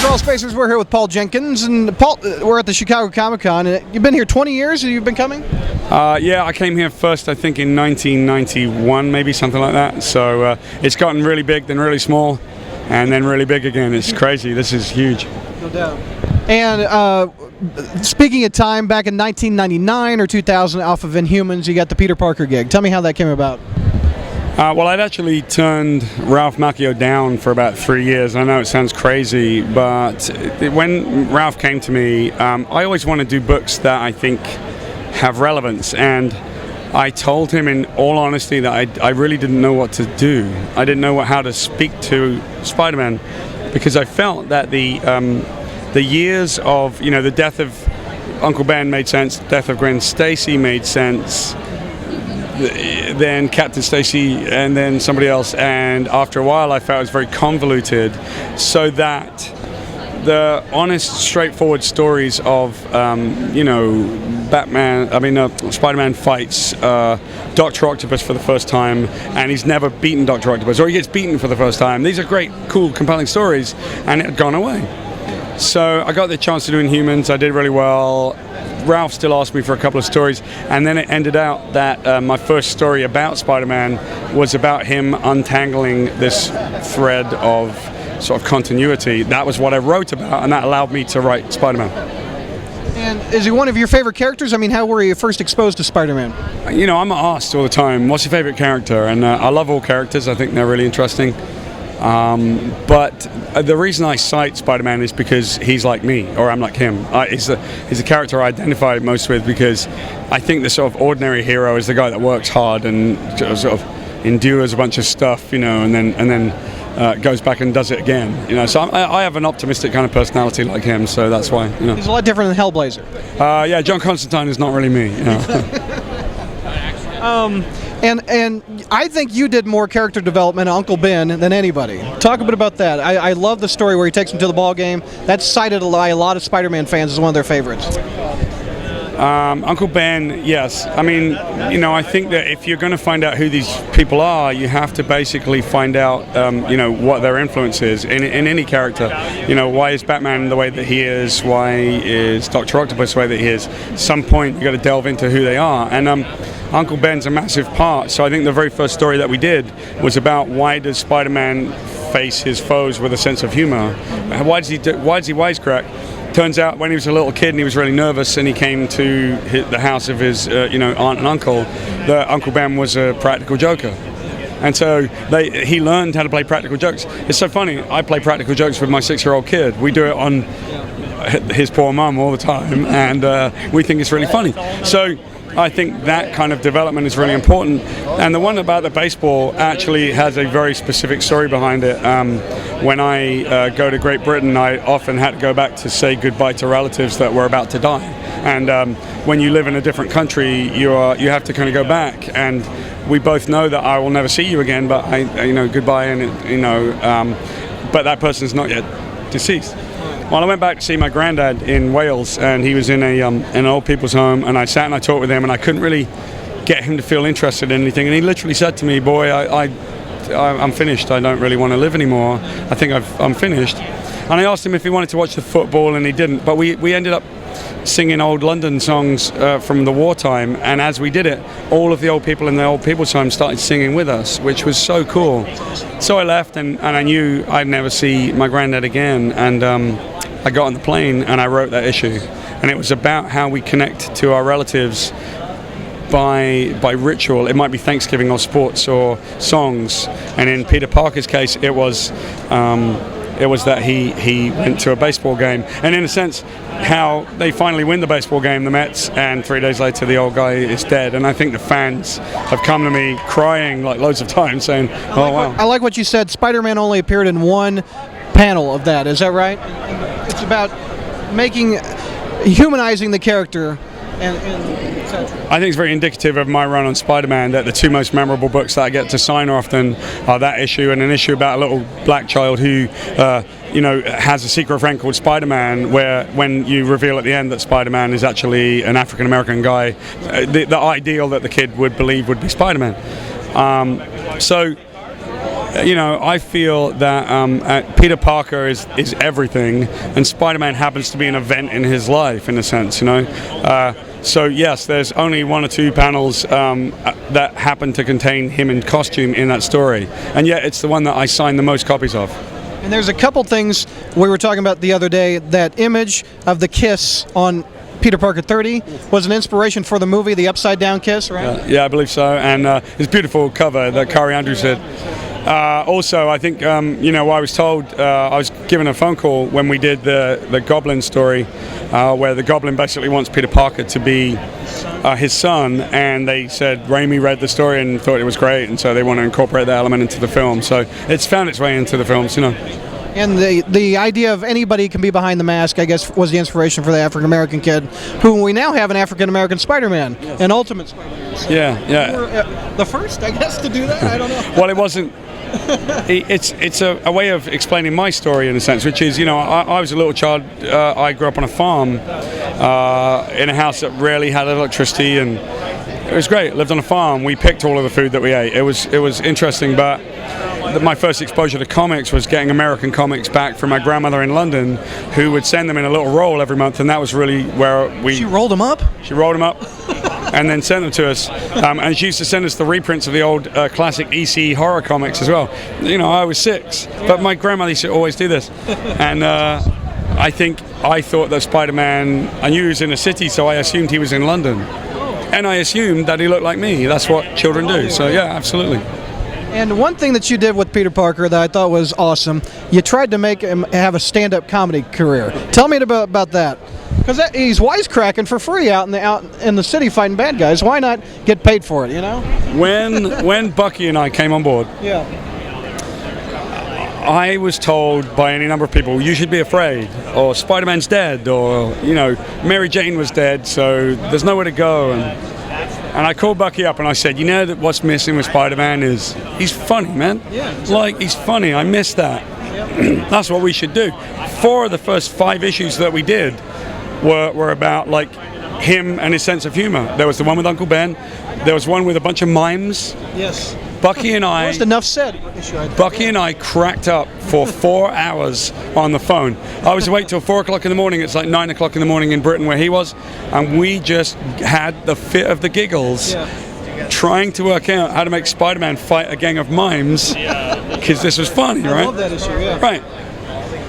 Crawlspacers, we're here with Paul Jenkins, and Paul, we're at the Chicago Comic-Con, and you've been here 20 years, and you've been coming? Yeah, I came here first, I think, in 1991, maybe, something like that. So it's gotten really big, then really small, and then really big again. It's crazy. This is huge. No doubt. And speaking of time, back in 1999 or 2000, off of Inhumans, you got the Peter Parker gig. Tell me how that came about. Well, I'd actually turned Ralph Macchio down for about 3 years. I know it sounds crazy, but when Ralph came to me, I always want to do books that I think have relevance, and I told him in all honesty that I really didn't know what to do. I didn't know how to speak to Spider-Man, because I felt that the years of, the death of Uncle Ben made sense, the death of Gwen Stacy made sense, then Captain Stacy, and then somebody else, and after a while I felt it was very convoluted, so that the honest, straightforward stories of Spider-Man fights Dr. Octopus for the first time, and he's never beaten Dr. Octopus, or he gets beaten for the first time. These are great, cool, compelling stories, and it had gone away. So I got the chance to do Inhumans. I did really well. Ralph still asked me for a couple of stories, and then it ended out that my first story about Spider-Man was about him untangling this thread of sort of continuity. That was what I wrote about, and that allowed me to write Spider-Man. And is he one of your favorite characters? I mean, how were you first exposed to Spider-Man? I'm asked all the time, what's your favorite character? And I love all characters. I think they're really interesting. But the reason I cite Spider-Man is because he's like me, or I'm like him. He's the character I identify most with, because I think the sort of ordinary hero is the guy that works hard and sort of endures a bunch of stuff, and then goes back and does it again. So I have an optimistic kind of personality like him, so that's why. He's a lot different than Hellblazer. Yeah, John Constantine is not really me. And I think you did more character development on Uncle Ben than anybody. Talk a bit about that. I love the story where he takes him to the ball game. That's cited by a lot of Spider-Man fans as one of their favorites. Uncle Ben, yes. I mean, I think that if you're going to find out who these people are, you have to basically find out, what their influence is in any character. Why is Batman the way that he is? Why is Dr. Octopus the way that he is? At some point, you've got to delve into who they are. And Uncle Ben's a massive part. So I think the very first story that we did was about why does Spider-Man face his foes with a sense of humor? Why does he wisecrack? Turns out when he was a little kid and he was really nervous and he came to the house of his aunt and uncle, that Uncle Ben was a practical joker. And so he learned how to play practical jokes. It's so funny, I play practical jokes with my 6-year-old kid. We do it on his poor mum all the time, and we think it's really funny. So I think that kind of development is really important. And the one about the baseball actually has a very specific story behind it. When I go to Great Britain, I often had to go back to say goodbye to relatives that were about to die. And when you live in a different country, you have to kind of go back. And we both know that I will never see you again, but goodbye, and but that person's not yet deceased. Well, I went back to see my granddad in Wales, and he was in an old people's home, and I sat and I talked with him, and I couldn't really get him to feel interested in anything, and he literally said to me, "Boy, I'm finished. I don't really want to live anymore. I think I'm finished." And I asked him if he wanted to watch the football, and he didn't, but we ended up singing old London songs from the wartime, and as we did it, all of the old people in the old people's home started singing with us, which was so cool. So I left, and I knew I'd never see my granddad again, and I got on the plane and I wrote that issue, and it was about how we connect to our relatives by ritual. It might be Thanksgiving or sports or songs, and in Peter Parker's case it was that he went to a baseball game, and in a sense how they finally win the baseball game, the Mets, and 3 days later the old guy is dead. And I think the fans have come to me crying like loads of times saying, "Oh wow." I like what you said. Spider-Man only appeared in one panel of that. Is that right? It's about humanizing the character, and I think it's very indicative of my run on Spider-Man that the two most memorable books that I get to sign often are that issue and an issue about a little black child who has a secret friend called Spider-Man, where when you reveal at the end that Spider-Man is actually an African-American guy, the ideal that the kid would believe would be Spider-Man. So I feel that Peter Parker is everything, and Spider-Man happens to be an event in his life, in a sense, So yes, there's only 1 or 2 panels that happen to contain him in costume in that story, and yet it's the one that I signed the most copies of. And there's a couple things we were talking about the other day. That image of the kiss on Peter Parker 30 was an inspiration for the movie, the upside down kiss, right? Yeah, I believe so, and it's a beautiful cover that Kari Andrews did. Also, I think, I was told, I was given a phone call when we did the Goblin story, where the Goblin basically wants Peter Parker to be his son, and they said Raimi read the story and thought it was great, and so they want to incorporate that element into the film. So it's found its way into the films, And the idea of anybody can be behind the mask, I guess, was the inspiration for the African-American kid, who we now have an African-American Spider-Man, an Ultimate Spider-Man. So yeah. you were, the first, I guess, to do that? I don't know. Well, it wasn't. It's a way of explaining my story, in a sense, which is, I was a little child. I grew up on a farm in a house that rarely had electricity, and it was great. Lived on a farm. We picked all of the food that we ate. It was interesting, but my first exposure to comics was getting American comics back from my grandmother in London, who would send them in a little roll every month, and that was really where She rolled them up? She rolled them up and then sent them to us. And she used to send us the reprints of the old classic EC horror comics as well. I was 6, but my grandmother used to always do this. And I thought that Spider-Man, I knew he was in a city, so I assumed he was in London. And I assumed that he looked like me. That's what children do. So yeah, absolutely. And one thing that you did with Peter Parker that I thought was awesome, you tried to make him have a stand-up comedy career. Tell me about that. Because he's wisecracking for free out in the city fighting bad guys. Why not get paid for it, When Bucky and I came on board, yeah, I was told by any number of people, you should be afraid, or Spider-Man's dead, or, Mary Jane was dead, so there's nowhere to go. And I called Bucky up and I said, that what's missing with Spider-Man is he's funny, man. Yeah, exactly. He's funny. I miss that. Yep. That's what we should do. 4 of the first 5 issues that we did were about him and his sense of humor. There was the one with Uncle Ben. There was one with a bunch of mimes. Yes. Bucky and I. Almost enough said. Bucky and I cracked up for 4 hours on the phone. I was awake till 4 o'clock in the morning. It's like 9 o'clock in the morning in Britain where he was, and we just had the fit of the giggles, trying to work out how to make Spider-Man fight a gang of mimes, because this was funny, right? I love that issue. Yeah. Right.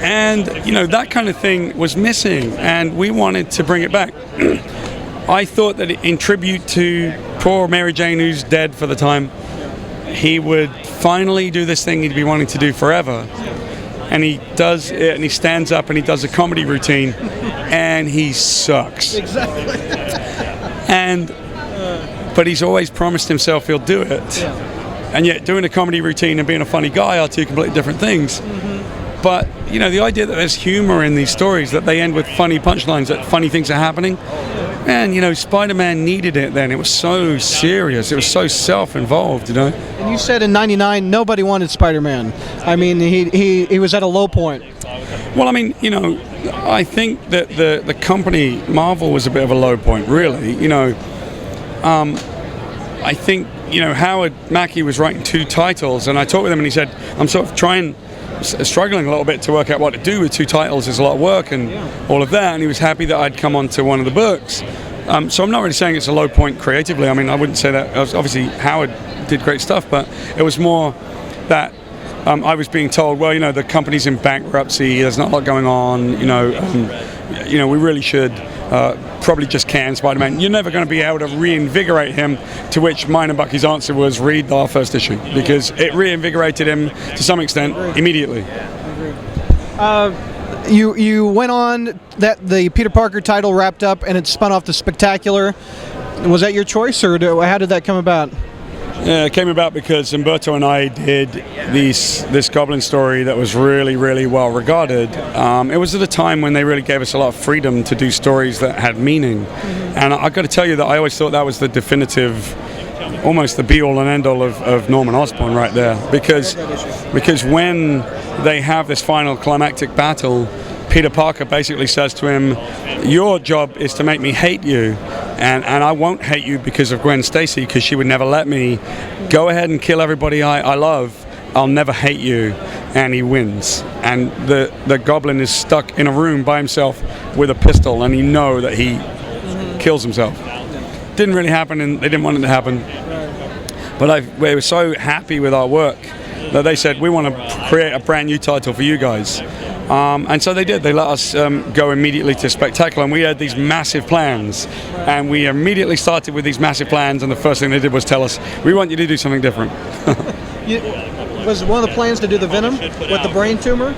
And that kind of thing was missing, and we wanted to bring it back. I thought that in tribute to poor Mary Jane, who's dead for the time, he would finally do this thing he'd be wanting to do forever. And he does it, and he stands up and he does a comedy routine, and he sucks. Exactly. But he's always promised himself he'll do it. Yeah. And yet doing a comedy routine and being a funny guy are 2 completely different things. But, the idea that there's humor in these stories, that they end with funny punchlines, that funny things are happening, man, Spider-Man needed it then. It was so serious. It was so self-involved, And you said in '99 nobody wanted Spider-Man. I mean, he was at a low point. Well, I mean, I think that the company, Marvel, was a bit of a low point, really. I think, Howard Mackie was writing 2 titles, and I talked with him and he said, I'm sort of struggling a little bit to work out what to do with 2 titles. There's a lot of work and all of that, and he was happy that I'd come on to one of the books. So I'm not really saying it's a low point creatively. I mean, I wouldn't say that. Obviously, Howard did great stuff, but it was more that I was being told, well, the company's in bankruptcy, there's not a lot going on, we really should probably just can Spider-Man. You're never going to be able to reinvigorate him, to which mine and Bucky's answer was read our first issue, because it reinvigorated him to some extent immediately. You went on that the Peter Parker title wrapped up and it spun off to Spectacular. Was that your choice, or how did that come about? Yeah, it came about because Umberto and I did this Goblin story that was really, really well regarded. It was at a time when they really gave us a lot of freedom to do stories that had meaning. And I've got to tell you that I always thought that was the definitive, almost the be-all and end-all of Norman Osborn right there. Because when they have this final climactic battle, Peter Parker basically says to him, your job is to make me hate you, and I won't hate you because of Gwen Stacy, because she would never let me. Go ahead and kill everybody I love, I'll never hate you, and he wins. And the Goblin is stuck in a room by himself with a pistol, and you know that he kills himself. Didn't really happen, and they didn't want it to happen. But we were so happy with our work that they said, we want to create a brand new title for you guys. And so they did. They let us go immediately to Spectacular, and we had these massive plans. And we immediately started with these massive plans, and the first thing they did was tell us, we want you to do something different. Was one of the plans to do the Venom with the brain tumor?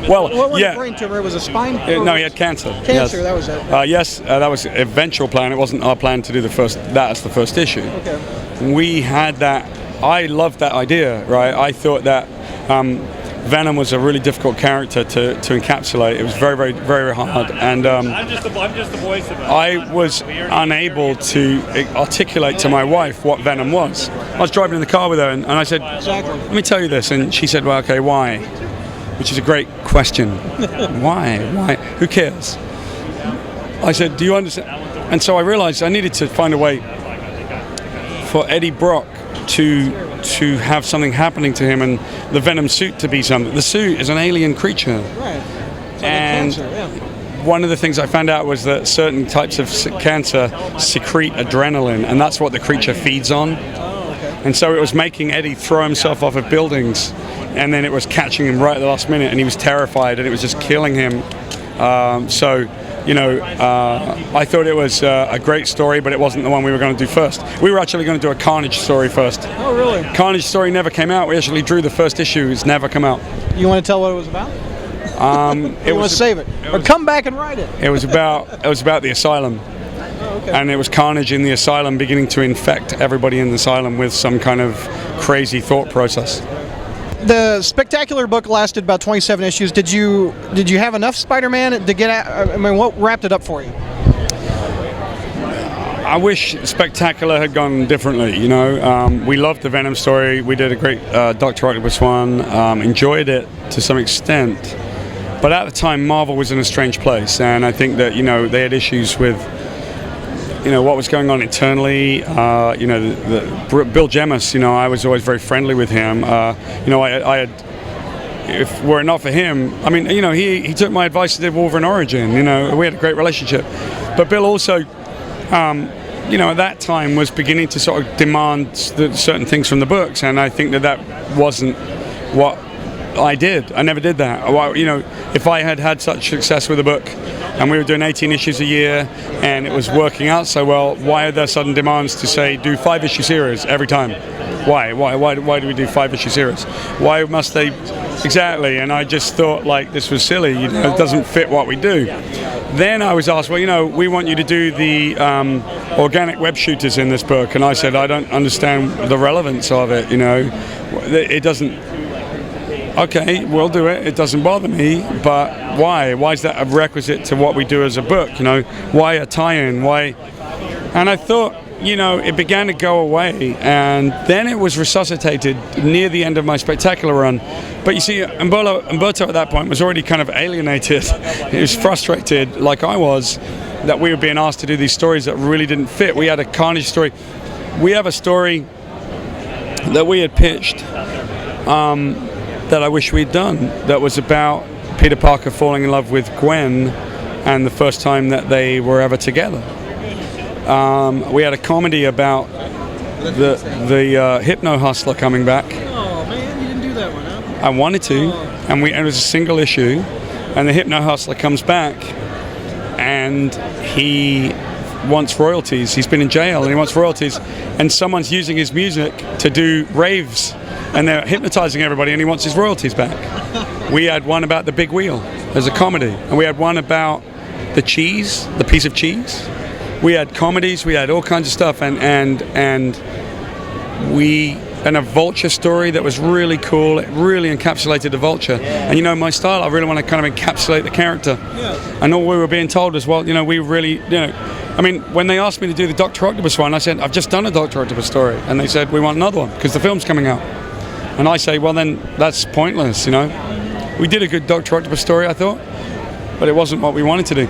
Well, what was yeah. the brain tumor? It was a spine? No, he had cancer. Cancer, yes. that was it. Yes, that was an eventual plan. It wasn't our plan to do that as the first issue. Okay. We had that. I loved that idea, right? I thought that Venom was a really difficult character to encapsulate. It was very, very, very hard, and I'm just the voice of it. I was unable to articulate to my wife what Venom was. I was driving in the car with her, and I said, "Let me tell you this," and she said, "Well, okay, why?" Which is a great question. Why? Why? Who cares? I said, "Do you understand?" And so I realized I needed to find a way for Eddie Brock to have something happening to him, and the Venom suit to be something. The suit is an alien creature. Right. And cancer, yeah. one of the things I found out was that certain types of cancer secrete adrenaline, and that's what the creature feeds on. Oh, okay. And so it was making Eddie throw himself off of buildings, and then it was catching him right at the last minute, and he was terrified, and it was just killing him. I thought it was a great story, but it wasn't the one we were going to do first. We were actually going to do a Carnage story first. Oh, really? Carnage story never came out. We actually drew the first issue. It's never come out. You want to tell what it was about? It want was to save it, or come back and write it? It was about the asylum. Oh, okay. And it was Carnage in the asylum beginning to infect everybody in the asylum with some kind of crazy thought process. The Spectacular book lasted about 27 issues. Did you have enough Spider-Man to get at? I mean, what wrapped it up for you? I wish Spectacular had gone differently, you know. We loved the Venom story. We did a great Dr. Octopus one, enjoyed it to some extent. But at the time, Marvel was in a strange place, and I think that, you know, they had issues with, you know, what was going on internally. Bill Jemas, you know, I was always very friendly with him. I had, if were it not for him, I mean, you know, he took my advice to do Wolverine Origin. You know, we had a great relationship. But Bill also, at that time was beginning to sort of demand certain things from the books, and I think that wasn't what I did. I never did that. You know, if I had had such success with a book, and we were doing 18 issues a year, and it was working out so well, why are there sudden demands to say do 5-issue series every time? Why do we do 5-issue series? Why must they? Exactly. And I just thought, like, this was silly. You know, it doesn't fit what we do. Then I was asked, well, you know, we want you to do the organic web shooters in this book, and I said, I don't understand the relevance of it. You know, it doesn't. Okay, we'll do it. It doesn't bother me, but why? Why is that a requisite to what we do as a book? You know, why a tie-in? Why? And I thought, you know, it began to go away, and then it was resuscitated near the end of my Spectacular run. But you see, Umberto at that point was already kind of alienated. He was frustrated, like I was, that we were being asked to do these stories that really didn't fit. We had a Carnage story. We have a story that we had pitched. That I wish we'd done, that was about Peter Parker falling in love with Gwen and the first time that they were ever together. We had a comedy about the Hypno Hustler coming back. Oh man, you didn't do that one, huh? I wanted to, and it was a single issue, and the Hypno Hustler comes back, and he wants royalties. He's been in jail, and he wants royalties, and someone's using his music to do raves. And they're hypnotizing everybody, and he wants his royalties back. We had one about the big wheel as a comedy, and we had one about the cheese, the piece of cheese. We had comedies, we had all kinds of stuff, and a vulture story that was really cool. It really encapsulated the vulture. And you know, my style, I really want to kind of encapsulate the character. Yeah. And all we were being told as well, you know, we really, you know, I mean, when they asked me to do the Dr. Octopus one, I said, I've just done a Dr. Octopus story. And they said, we want another one, because the film's coming out. And I say, well, then that's pointless, you know. We did a good Dr. Octopus story, I thought, but it wasn't what we wanted to do.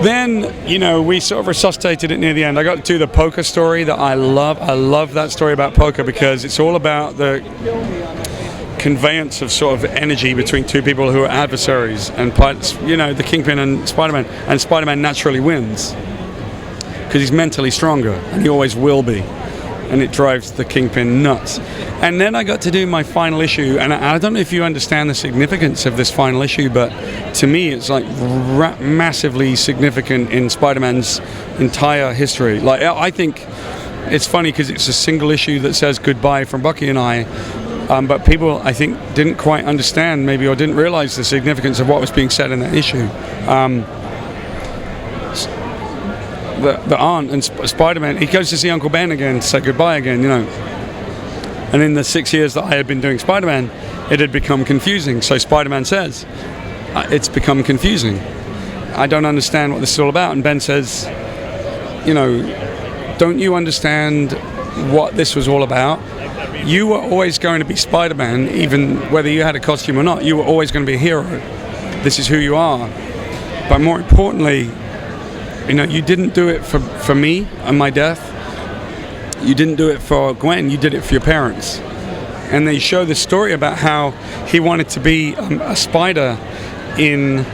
Then, you know, we sort of resuscitated it near the end. I got to the poker story that I love. I love that story about poker because it's all about conveyance of sort of energy between two people who are adversaries, and the Kingpin and Spider-Man naturally wins because he's mentally stronger, and he always will be, and it drives the Kingpin nuts. And then I got to do my final issue, and I don't know if you understand the significance of this final issue, but to me it's like massively significant in Spider-Man's entire history. Like, I think it's funny because it's a single issue that says goodbye from Bucky and I, but people, I think, didn't quite understand maybe, or didn't realize the significance of what was being said in that issue. The aunt and Spider-Man, he goes to see Uncle Ben again to say goodbye again, And in the 6 years that I had been doing Spider-Man, it had become confusing. So Spider-Man says, it's become confusing. I don't understand what this is all about. And Ben says, don't you understand what this was all about? You were always going to be Spider-Man, even whether you had a costume or not. You were always going to be a hero. This is who you are. But more importantly, you didn't do it for me and my death. You didn't do it for Gwen, you did it for your parents. And they show this story about how he wanted to be a spider in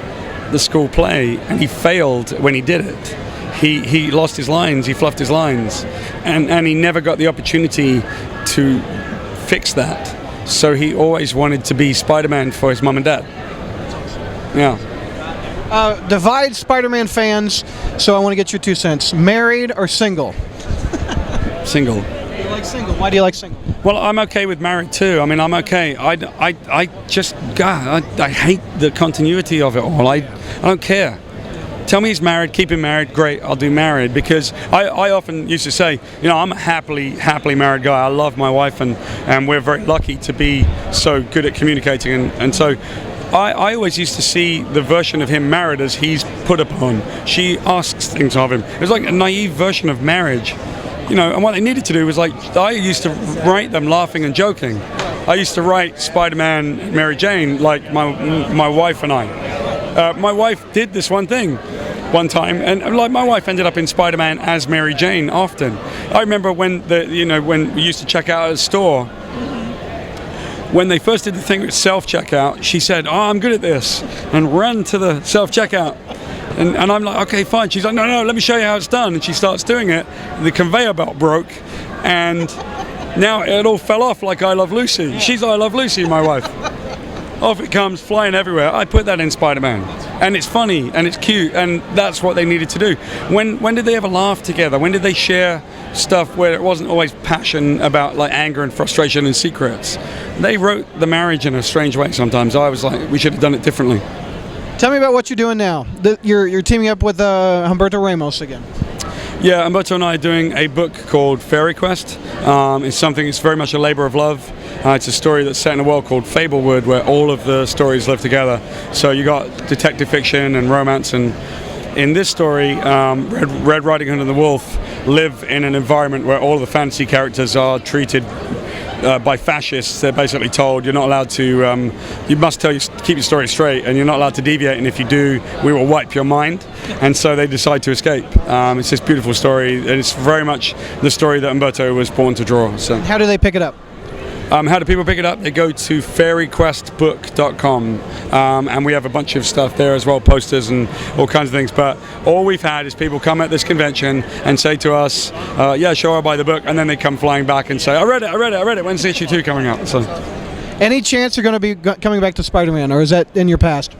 the school play, and he failed when he did it. He lost his lines, he fluffed his lines, and he never got the opportunity to fix that. So he always wanted to be Spider-Man for his mom and dad. Yeah. Divide Spider-Man fans, so I want to get your 2 cents. Married or single? Single. You like single? Why do you like single? Well, I'm okay with married too. I mean, I'm okay. I just, God, I hate the continuity of it all. I don't care. Tell me he's married, keep him married, great, I'll do married. Because I often used to say, I'm a happily married guy. I love my wife, and we're very lucky to be so good at communicating. And so I always used to see the version of him married as he's put upon. She asks things of him. It was like a naive version of marriage. And what they needed to do was, like, I used to write them laughing and joking. I used to write Spider-Man and Mary Jane like my wife and I. My wife did this one thing one time, and like my wife ended up in Spider-Man as Mary Jane often. I remember when when we used to check out at a store, when they first did the thing with self-checkout, she said, I'm good at this, and ran to the self-checkout. And I'm like, okay, fine. She's like, no, let me show you how it's done. And she starts doing it. The conveyor belt broke, and now it all fell off like I Love Lucy. She's I Love Lucy, my wife. Off it comes, flying everywhere. I put that in Spider-Man. And it's funny, and it's cute, and that's what they needed to do. When did they ever laugh together? When did they share stuff where it wasn't always passion about, like, anger and frustration and secrets? They wrote the marriage in a strange way sometimes. I was like, we should have done it differently. Tell me about what you're doing now. You're teaming up with Humberto Ramos again. Yeah, Humberto and I are doing a book called Fairy Quest. It's very much a labor of love. It's a story that's set in a world called Fablewood, where all of the stories live together. So you got detective fiction and romance, and in this story, Red Riding Hood and the Wolf live in an environment where all of the fantasy characters are treated by fascists. They're basically told you're not allowed to, you must keep your story straight, and you're not allowed to deviate, and if you do, we will wipe your mind. And so they decide to escape. It's this beautiful story, and it's very much the story that Humberto was born to draw. So how do they pick it up? How do people pick it up? They go to fairyquestbook.com, and we have a bunch of stuff there as well, posters and all kinds of things. But all we've had is people come at this convention and say to us, yeah, sure, I'll buy the book, and then they come flying back and say, I read it, when's issue 2 coming out? So, any chance you're going to be coming back to Spider-Man, or is that in your past?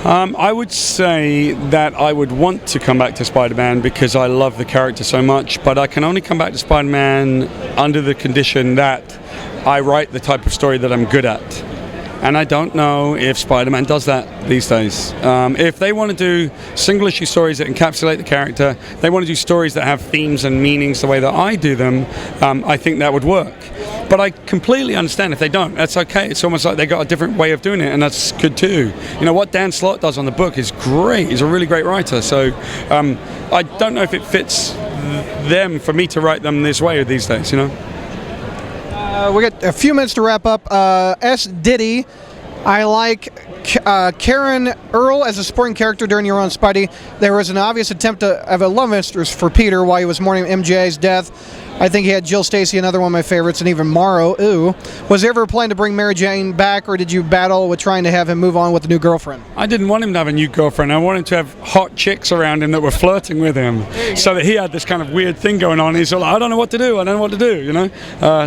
I would say that I would want to come back to Spider-Man because I love the character so much, but I can only come back to Spider-Man under the condition that I write the type of story that I'm good at. And I don't know if Spider-Man does that these days. If they want to do single-issue stories that encapsulate the character, they want to do stories that have themes and meanings the way that I do them, I think that would work. But I completely understand if they don't. That's okay. It's almost like they got a different way of doing it, and that's good too. What Dan Slott does on the book is great. He's a really great writer. So I don't know if it fits them for me to write them this way these days, We got a few minutes to wrap up. S. Diddy, I like Karen Earl as a supporting character during your own Spidey. There was an obvious attempt to have a love interest for Peter while he was mourning MJ's death. I think he had Jill Stacy, another one of my favorites, and even Morrow. Ooh. Was there ever a plan to bring Mary Jane back, or did you battle with trying to have him move on with a new girlfriend? I didn't want him to have a new girlfriend. I wanted to have hot chicks around him that were flirting with him, so that he had this kind of weird thing going on. He's like, I don't know what to do. I don't know what to do. You know,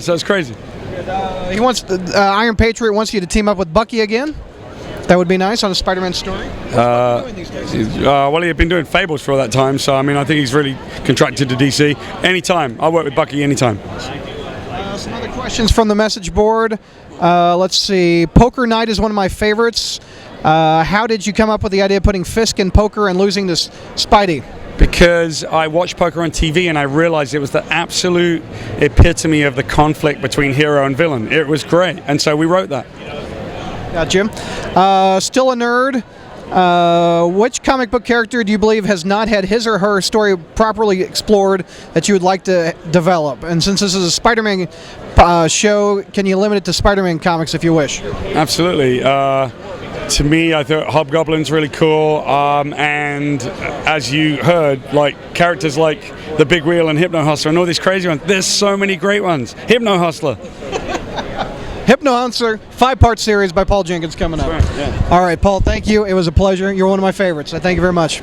so it's crazy. He wants Iron Patriot wants you to team up with Bucky again. That would be nice on a Spider-Man story. Well, he had been doing Fables for all that time, so I mean, I think he's really contracted to DC. Anytime, I'll work with Bucky anytime. Some other questions from the message board. Let's see. Poker Night is one of my favorites. How did you come up with the idea of putting Fisk in poker and losing to Spidey? Because I watched poker on TV and I realized it was the absolute epitome of the conflict between hero and villain. It was great, and so we wrote that. Jim. Still a nerd. Which comic book character do you believe has not had his or her story properly explored that you would like to develop? And since this is a Spider-Man show, can you limit it to Spider-Man comics if you wish? Absolutely. To me, I thought Hobgoblin's really cool, and as you heard, like characters like the Big Wheel and Hypno Hustler and all these crazy ones. There's so many great ones. Hypno Hustler. Hypno Hustler, 5-part series by Paul Jenkins coming up. Sure, yeah. All right, Paul, thank you. It was a pleasure. You're one of my favorites. I thank you very much.